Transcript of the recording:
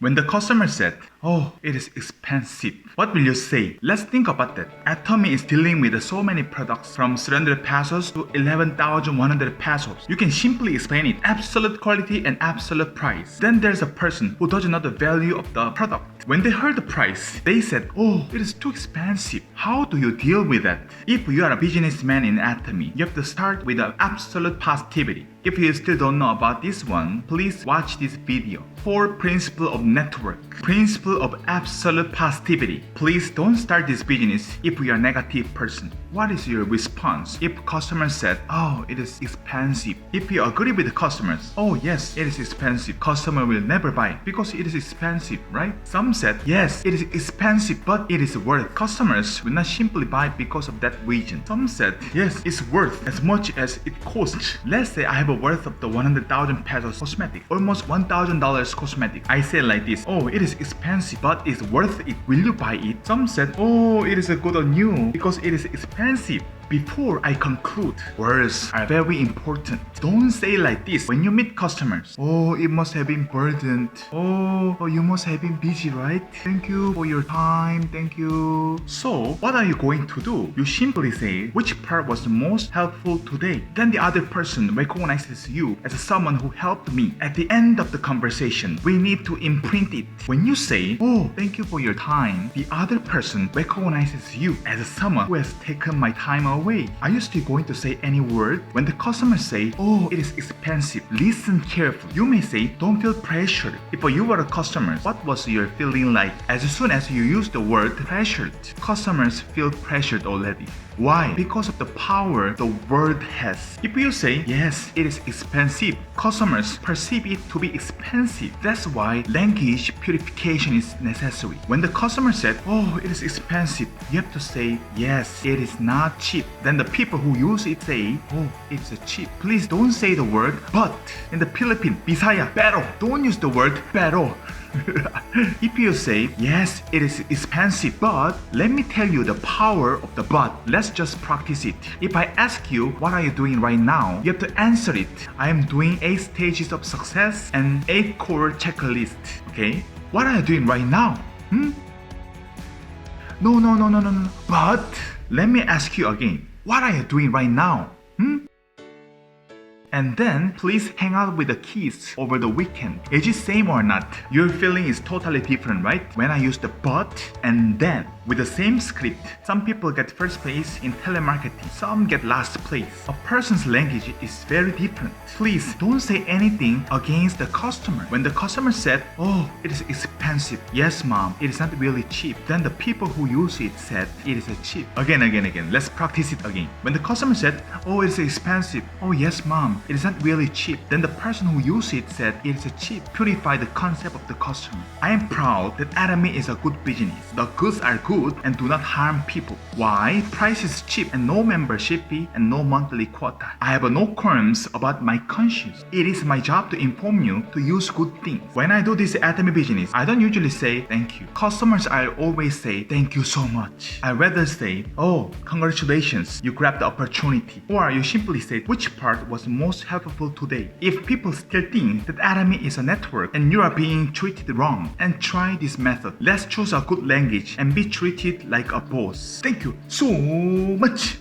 When the customer said, "Oh, it is expensive," what will you say? Let's think about that. Atomy is dealing with so many products from 300 pesos to 11,100 pesos. You can simply explain it: absolute quality and absolute price. Then there's a person who doesn't know the value of the product. When they heard the price, they said, "Oh, it is too expensive." How do you deal with that? If you are a businessman in Atomy, you have to start with an absolute positivity. If you still don't know about this one, please watch this video. 4 Principle of Network. Principle of absolute positivity. Please don't start this business if you are a negative person. What is your response if customers said, "Oh, it is expensive"? If you agree with the customers, "Oh yes, it is expensive," customer will never buy because it is expensive, right? Some said, "Yes, it is expensive, but it is worth." Customers will not simply buy because of that reason. Some said, "Yes, it's worth as much as it costs." Let's say I have a worth of the 100,000 pesos cosmetic, almost $1,000 cosmetic. I say like this: "Oh, it is expensive, but it's worth it. Will you buy it?" Some said, "Oh, it is a good on you because it is expensive." Before I conclude, words are very important. Don't say like this when you meet customers. "Oh, it must have been burdened. Oh, you must have been busy, right? Thank you for your time. Thank you." So, what are you going to do? You simply say which part was the most helpful today. Then the other person recognizes you as someone who helped me. At the end of the conversation, we need to imprint it. When you say, "Oh, thank you for your time," the other person recognizes you as someone who has taken my time away. Are you still going to say any word? When the customers say, "Oh, it is expensive," listen carefully. You may say, "Don't feel pressured." If you were a customer, what was your feeling like? As soon as you use the word pressured, customers feel pressured already. Why? Because of the power the word has. If you say, "Yes, it is expensive," customers perceive it to be expensive. That's why language purification is necessary. When the customer said, "Oh, it is expensive," you have to say, "Yes, it is not cheap." Then the people who use it say, "Oh, it's cheap." Please don't say the word "but." In the Philippines, Bisaya, pero. Don't use the word pero. If you say, "Yes, it is expensive, but," let me tell you the power of the "but." Let's just practice it. If I ask you, "What are you doing right now?" you have to answer it. "I am doing 8 stages of success and 8 core checklist." Okay? What are you doing right now? No. But let me ask you again. What are you doing right now? And then, please hang out with the kids over the weekend. Is it same or not? Your feeling is totally different, right? When I use the "but" and "then" with the same script, some people get first place in telemarketing, some get last place. A person's language is very different. Please don't say anything against the customer. When the customer said, "Oh, it is expensive," "Yes, mom, it is not really cheap." Then the people who use it said, "It is cheap." Again. Let's practice it again. When the customer said, "Oh, it is expensive," "Oh, yes, mom, it is not really cheap." Then the person who used it said, "It is cheap." Purify the concept of the customer. I am proud that Atomy is a good business. The goods are good and do not harm people. Why? Price is cheap and no membership fee and no monthly quota. I have no qualms about my conscience. It is my job to inform you to use good things. When I do this Atomy business, I don't usually say "thank you." Customers, I always say "thank you so much." I rather say, "Oh, congratulations, you grabbed the opportunity." Or you simply say which part was most helpful today. If people still think that Atomy is a network and you are being treated wrong, and try this method. Let's choose a good language and be treated like a boss. Thank you so much.